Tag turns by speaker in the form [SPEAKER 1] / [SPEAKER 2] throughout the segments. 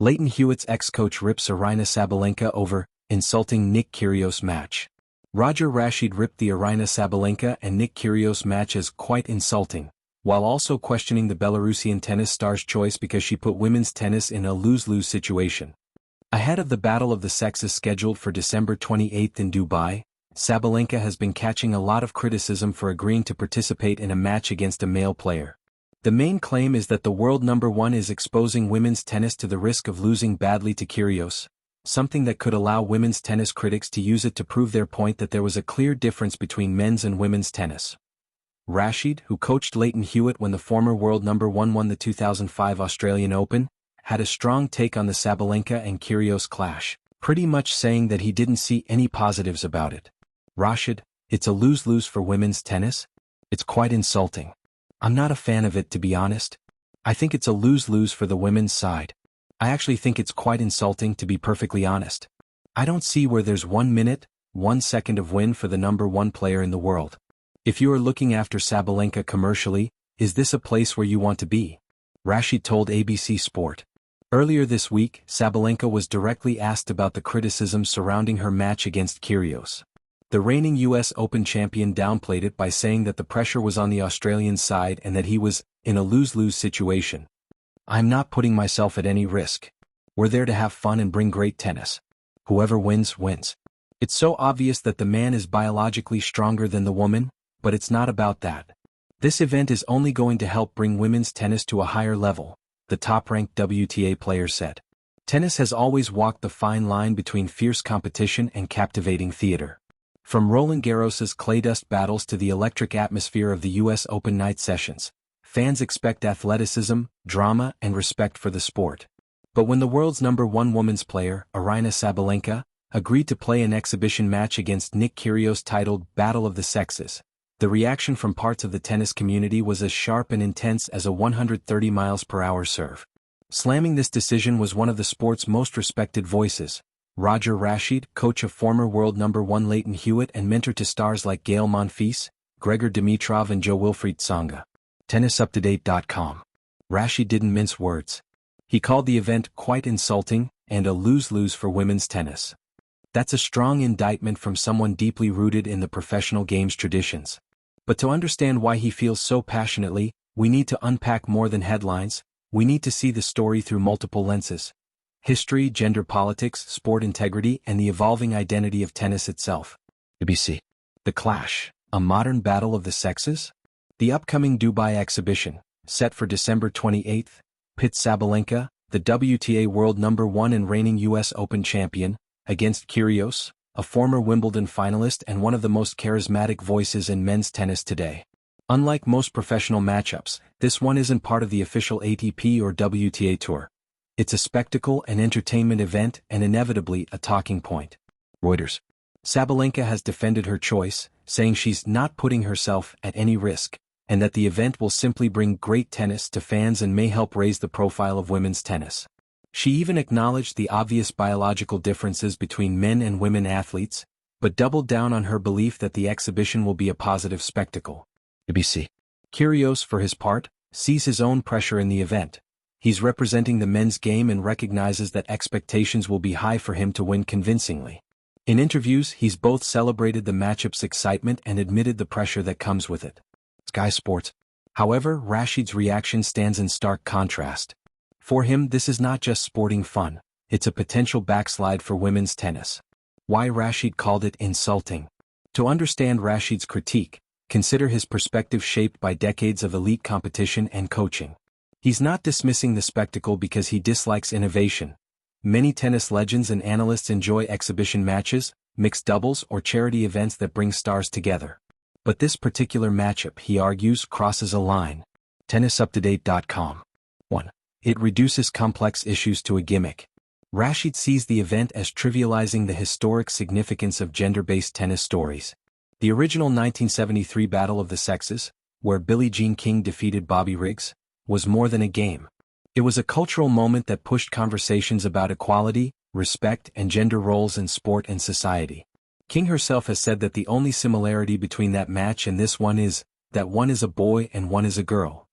[SPEAKER 1] Lleyton Hewitt's ex-coach rips Aryna Sabalenka over insulting Nick Kyrgios match. Roger Rashid ripped the Aryna Sabalenka and Nick Kyrgios match as quite insulting, while also questioning the Belarusian tennis star's choice because she put women's tennis in a lose-lose situation. Ahead of the Battle of the Sexes scheduled for December 28 in Dubai, Sabalenka has been catching a lot of criticism for agreeing to participate in a match against a male player. The main claim is that the world number one is exposing women's tennis to the risk of losing badly to Kyrgios, something that could allow women's tennis critics to use it to prove their point that there was a clear difference between men's and women's tennis. Rashid, who coached Lleyton Hewitt when the former world number one won the 2005 Australian Open, had a strong take on the Sabalenka and Kyrgios clash, pretty much saying that he didn't see any positives about it. Rashid, it's a lose-lose for women's tennis? It's quite insulting. I'm not a fan of it, to be honest. I think it's a lose-lose for the women's side. I actually think it's quite insulting, to be perfectly honest. I don't see where there's 1 minute, 1 second of win for the number one player in the world. If you are looking after Sabalenka commercially, is this a place where you want to be? Rashid told ABC Sport. Earlier this week, Sabalenka was directly asked about the criticism surrounding her match against Kyrgios. The reigning US Open champion downplayed it by saying that the pressure was on the Australian side and that he was in a lose-lose situation. I'm not putting myself at any risk. We're there to have fun and bring great tennis. Whoever wins, wins. It's so obvious that the man is biologically stronger than the woman, but it's not about that. This event is only going to help bring women's tennis to a higher level, the top-ranked WTA player said. Tennis has always walked the fine line between fierce competition and captivating theater. From Roland Garros's clay dust battles to the electric atmosphere of the US Open night sessions, fans expect athleticism, drama, and respect for the sport. But when the world's number one women's player, Aryna Sabalenka, agreed to play an exhibition match against Nick Kyrgios titled Battle of the Sexes, the reaction from parts of the tennis community was as sharp and intense as a 130 miles per hour serve. Slamming this decision was one of the sport's most respected voices. Roger Rashid, coach of former world number one Lleyton Hewitt and mentor to stars like Gael Monfils, Gregor Dimitrov and Jo-Wilfried Tsonga. TennisUpToDate.com. Rashid didn't mince words. He called the event quite insulting and a lose-lose for women's tennis. That's a strong indictment from someone deeply rooted in the professional games traditions. But to understand why he feels so passionately, we need to unpack more than headlines. We need to see the story through multiple lenses. History, gender politics, sport integrity, and the evolving identity of tennis itself. ABC. The Clash, a modern battle of the sexes? The upcoming Dubai exhibition, set for December 28, pits Sabalenka, the WTA world number one and reigning US Open champion, against Kyrgios, a former Wimbledon finalist and one of the most charismatic voices in men's tennis today. Unlike most professional matchups, this one isn't part of the official ATP or WTA tour. It's a spectacle and entertainment event and inevitably a talking point. Reuters. Sabalenka has defended her choice, saying she's not putting herself at any risk, and that the event will simply bring great tennis to fans and may help raise the profile of women's tennis. She even acknowledged the obvious biological differences between men and women athletes, but doubled down on her belief that the exhibition will be a positive spectacle. ABC. Kyrgios, for his part, sees his own pressure in the event. He's representing the men's game and recognizes that expectations will be high for him to win convincingly. In interviews, he's both celebrated the matchup's excitement and admitted the pressure that comes with it. Sky Sports. However, Rashid's reaction stands in stark contrast. For him, this is not just sporting fun, it's a potential backslide for women's tennis. Why Rashid called it insulting? To understand Rashid's critique, consider his perspective shaped by decades of elite competition and coaching. He's not dismissing the spectacle because he dislikes innovation. Many tennis legends and analysts enjoy exhibition matches, mixed doubles or charity events that bring stars together. But this particular matchup, he argues, crosses a line. TennisUpToDate.com. 1. It reduces complex issues to a gimmick. Rashid sees the event as trivializing the historic significance of gender-based tennis stories. The original 1973 Battle of the Sexes, where Billie Jean King defeated Bobby Riggs, was more than a game. It was a cultural moment that pushed conversations about equality, respect, and gender roles in sport and society. King herself has said that the only similarity between that match and this one is that one is a boy and one is a girl.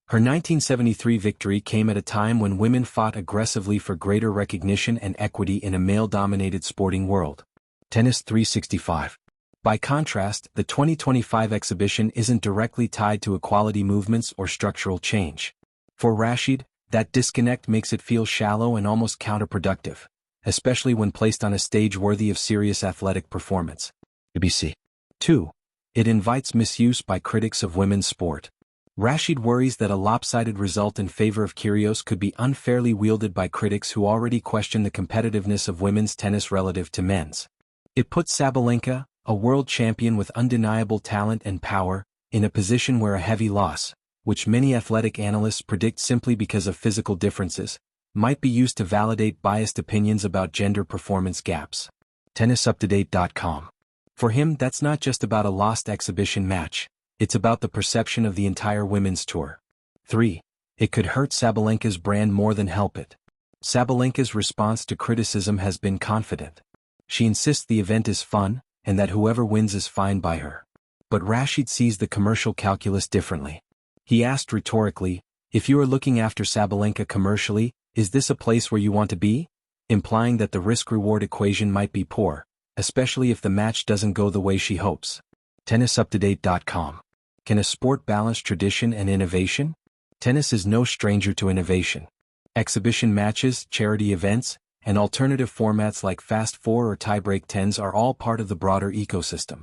[SPEAKER 1] Her 1973 victory came at a time when women fought aggressively for greater recognition and equity in a male-dominated sporting world. Tennis 365. By contrast, the 2025 exhibition isn't directly tied to equality movements or structural change. For Rashid, that disconnect makes it feel shallow and almost counterproductive, especially when placed on a stage worthy of serious athletic performance. ABC. 2. It invites misuse by critics of women's sport. Rashid worries that a lopsided result in favor of Kyrgios could be unfairly wielded by critics who already question the competitiveness of women's tennis relative to men's. It puts Sabalenka, a world champion with undeniable talent and power, in a position where a heavy loss, which many athletic analysts predict simply because of physical differences, might be used to validate biased opinions about gender performance gaps. TennisUpToDate.com. For him, that's not just about a lost exhibition match. It's about the perception of the entire women's tour. 3. It could hurt Sabalenka's brand more than help it. Sabalenka's response to criticism has been confident. She insists the event is fun, and that whoever wins is fine by her. But Rashid sees the commercial calculus differently. He asked rhetorically, "If you are looking after Sabalenka commercially, is this a place where you want to be?" Implying that the risk-reward equation might be poor, especially if the match doesn't go the way she hopes. TennisUpToDate.com. Can a sport balance tradition and innovation? Tennis is no stranger to innovation. Exhibition matches, charity events, and alternative formats like Fast Four or Tiebreak 10s are all part of the broader ecosystem.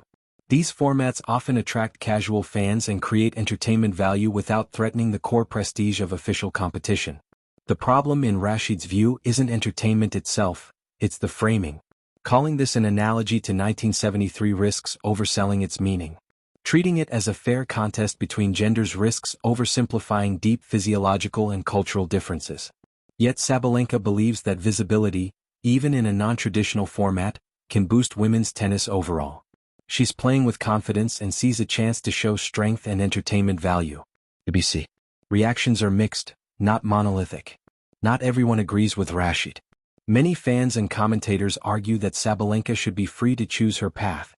[SPEAKER 1] These formats often attract casual fans and create entertainment value without threatening the core prestige of official competition. The problem in Rashid's view isn't entertainment itself, it's the framing. Calling this an analogy to 1973 risks overselling its meaning. Treating it as a fair contest between genders risks oversimplifying deep physiological and cultural differences. Yet Sabalenka believes that visibility, even in a non-traditional format, can boost women's tennis overall. She's playing with confidence and sees a chance to show strength and entertainment value. ABC. Reactions are mixed, not monolithic. Not everyone agrees with Rashid. Many fans and commentators argue that Sabalenka should be free to choose her path,